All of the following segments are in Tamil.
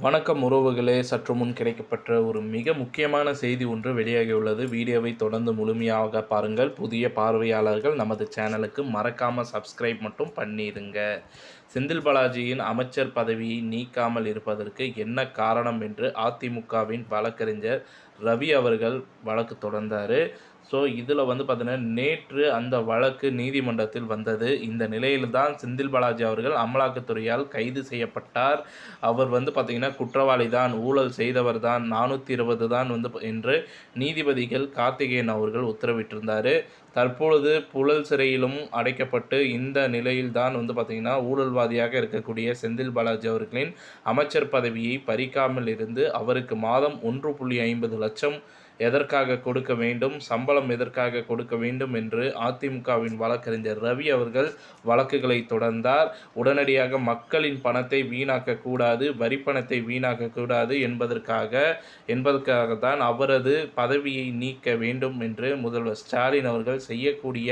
வணக்கம் உறவுகளே, சற்று முன் கிடைக்கப்பெற்ற ஒரு மிக முக்கியமான செய்தி ஒன்று வெளியாகியுள்ளது. வீடியோவை தொடர்ந்து முழுமையாக பாருங்கள். புதிய பார்வையாளர்கள் நமது சேனலுக்கு மறக்காமல் சப்ஸ்கிரைப் மட்டும் பண்ணிடுங்க. செந்தில் பாலாஜியின் அமைச்சர் பதவியை நீக்காமல் இருப்பதற்கு என்ன காரணம் என்று அதிமுகவின் வழக்கறிஞர் ரவி அவர்கள் வழக்கு தொடர்ந்தார். ஸோ இதில் பார்த்தீங்கன்னா, நேற்று அந்த வழக்கு நீதிமன்றத்தில் வந்தது. இந்த நிலையில்தான் செந்தில் பாலாஜி அவர்கள் அமலாக்கத்துறையால் கைது செய்யப்பட்டார். அவர் பார்த்தீங்கன்னா, குற்றவாளி தான், ஊழல் செய்தவர் தான், 420 தான் என்று நீதிபதிகள் கார்த்திகேயன் அவர்கள் உத்தரவிட்டிருந்தார். தற்பொழுது புழல் சிறையிலும் அடைக்கப்பட்டு இந்த நிலையில்தான் பார்த்தீங்கன்னா, ஊழல்வாதியாக இருக்கக்கூடிய செந்தில் பாலாஜி அவர்களின் அமைச்சர் பதவியை பறிக்காமல் இருந்து அவருக்கு மாதம் 1.50 லட்சம் எதற்காக கொடுக்க வேண்டும், சம்பளம் எதற்காக கொடுக்க வேண்டும் என்று அதிமுகவின் வழக்கறிஞர் ரவி அவர்கள் வழக்குகளை தொடர்ந்தார். உடனடியாக மக்களின் பணத்தை வீணாக்கக்கூடாது, வரிப்பணத்தை வீணாக்கக்கூடாது என்பதற்காகத்தான் அவரது பதவியை நீக்க வேண்டும் என்று முதல்வர் ஸ்டாலின் அவர்கள் செய்யக்கூடிய,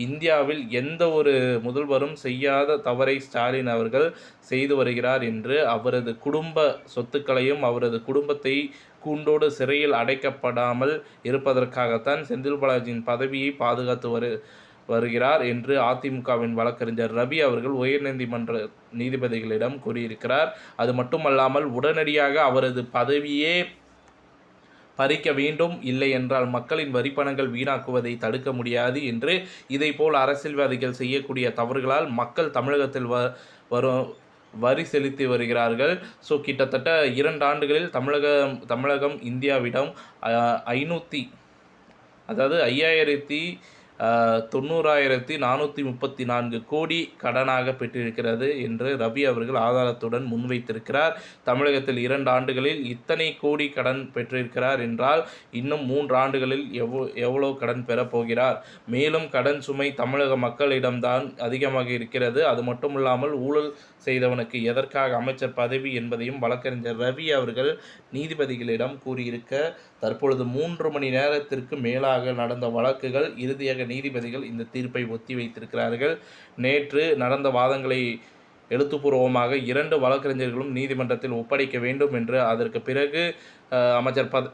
இந்தியாவில் எந்த ஒரு முதல்வரும் செய்யாத தவறை ஸ்டாலின் அவர்கள் செய்து வருகிறார் என்று அவரது குடும்ப சொத்துக்களையும் அவரது குடும்பத்தை கூண்டோடு சிறையில் அடைக்கப்படாமல் இருப்பதற்காகத்தான் செந்தில் பாலாஜியின் பதவியை பாதுகாத்து வருகிறார் என்று அதிமுகவின் வழக்கறிஞர் ரவி அவர்கள் உயர்நீதிமன்ற நீதிபதிகளிடம் கூறியிருக்கிறார். அது மட்டுமல்லாமல் உடனடியாக அவரது பதவியே பறிக்க வேண்டும், இல்லை என்றால் மக்களின் வரிப்பணங்கள் வீணாக்குவதை தடுக்க முடியாது என்று, இதைப்போல் அரசியல்வாதிகள் செய்யக்கூடிய தவறுகளால் மக்கள் தமிழகத்தில் வரி செலுத்தி வருகிறார்கள். ஸோ கிட்டத்தட்ட 2 ஆண்டுகளில் தமிழகம் இந்தியாவிடம் 5,90,434 கோடி கடனாக பெற்றிருக்கிறது என்று ரவி அவர்கள் ஆதாரத்துடன் முன்வைத்திருக்கிறார். தமிழகத்தில் 2 ஆண்டுகளில் இத்தனை கோடி கடன் பெற்றிருக்கிறார் என்றால் இன்னும் 3 ஆண்டுகளில் எவ்வளவு கடன் பெறப்போகிறார்? மேலும் கடன் சுமை தமிழக மக்களிடம்தான் அதிகமாக இருக்கிறது. அது மட்டுமில்லாமல் ஊழல் செய்தவனுக்கு எதற்காக அமைச்சர் பதவி என்பதையும் வழக்கறிஞர் ரவி அவர்கள் நீதிபதிகளிடம் கூறியிருக்க, தற்பொழுது 3 மணி நேரத்திற்கு மேலாக நடந்த வழக்குகள் இறுதியாக நீதிபதிகள் இந்த தீர்ப்பை ஒத்தி வைத்திருக்கிறார்கள். நேற்று நடந்த வாதங்களை எழுத்துப்பூர்வமாக 2 வழக்கறிஞர்களும் நீதிமன்றத்தில் ஒப்படைக்க வேண்டும் என்று, அதற்கு பிறகு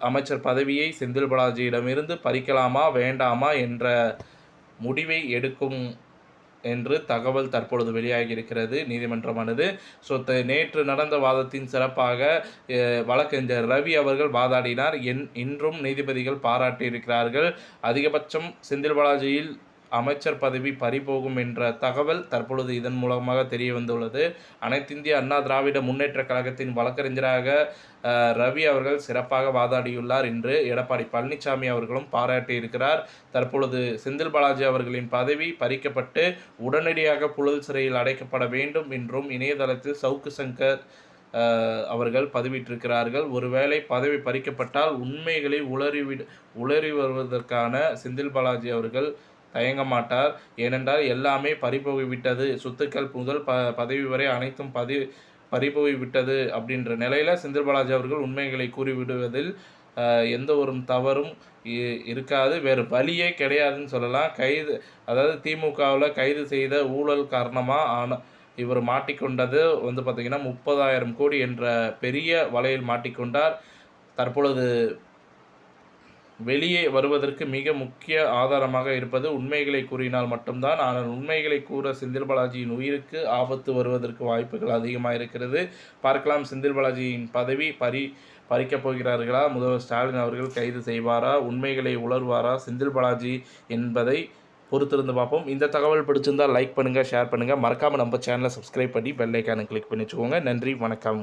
அமைச்சர் பதவியை செந்தில் பாலாஜியிடமிருந்து பறிக்கலாமா வேண்டாமா என்ற முடிவை எடுக்கும் என்று தகவல் தற்பொழுது வெளியாகியிருக்கிறது நீதிமன்றமானது. ஸோ நேற்று நடந்த வாதத்தின் சிறப்பாக வழக்கறிஞர் ரவி அவர்கள் வாதாடினார். இன்றும் நீதிபதிகள் பாராட்டியிருக்கிறார்கள். அதிகபட்சம் செந்தில் பாலாஜியில் அமைச்சர் பதவி பறிபோகும் என்ற தகவல் தற்பொழுது இதன் மூலமாக தெரிய வந்துள்ளது. அனைத்திந்திய அண்ணா திராவிட முன்னேற்ற கழகத்தின் வழக்கறிஞராக ரவி அவர்கள் சிறப்பாக வாதாடியுள்ளார் என்று எடப்பாடி பழனிசாமி அவர்களும் பாராட்டியிருக்கிறார். தற்பொழுது செந்தில் பாலாஜி அவர்களின் பதவி பறிக்கப்பட்டு உடனடியாக புழல் சிறையில் அடைக்கப்பட வேண்டும் என்றும் இணையதளத்தில் சவுக்கு சங்கர் அவர்கள் பதிவிட்டிருக்கிறார்கள். ஒருவேளை பதவி பறிக்கப்பட்டால் உண்மைகளை உளறி வருவதற்கான செந்தில் பாலாஜி அவர்கள் தயங்க மாட்டார். ஏனென்றால் எல்லாமே பறிபோய்விட்டது, சொத்துக்கள் முதல் பதவி வரை அனைத்தும் பறிபோய்விட்டது அப்படின்ற நிலையில் செந்தில் பாலாஜி அவர்கள் உண்மைகளை கூறிவிடுவதில் எந்த ஒரு தவறும் இருக்காது, வேறு வழியே கிடையாதுன்னு சொல்லலாம். திமுகவில் கைது செய்த ஊழல் காரணமாக இவர் மாட்டிக்கொண்டது பார்த்திங்கன்னா 30,000 கோடி என்ற பெரிய வலையில் மாட்டிக்கொண்டார். தற்பொழுது வெளியே வருவதற்கு மிக முக்கிய ஆதாரமாக இருப்பது உண்மைகளை கூறினால் மட்டும்தான். ஆனால் உண்மைகளை கூற செந்தில் பாலாஜியின் உயிருக்கு ஆபத்து வருவதற்கு வாய்ப்புகள் அதிகமாக இருக்கிறது. பார்க்கலாம், செந்தில் பாலாஜியின் பதவி பறிக்கப் போகிறார்களா? முதல்வர் ஸ்டாலின் அவர்கள் கைது செய்வாரா? உண்மைகளை உளறுவாரா செந்தில் பாலாஜி என்பதை பொறுத்திருந்து பார்ப்போம். இந்த தகவல் பிடிச்சிருந்தால் லைக் பண்ணுங்கள், ஷேர் பண்ணுங்கள். மறக்காமல் நம்ம சேனலை சப்ஸ்கிரைப் பண்ணி பெல் ஐக்கானை கிளிக் பண்ணி வச்சுக்கோங்க. நன்றி, வணக்கம்.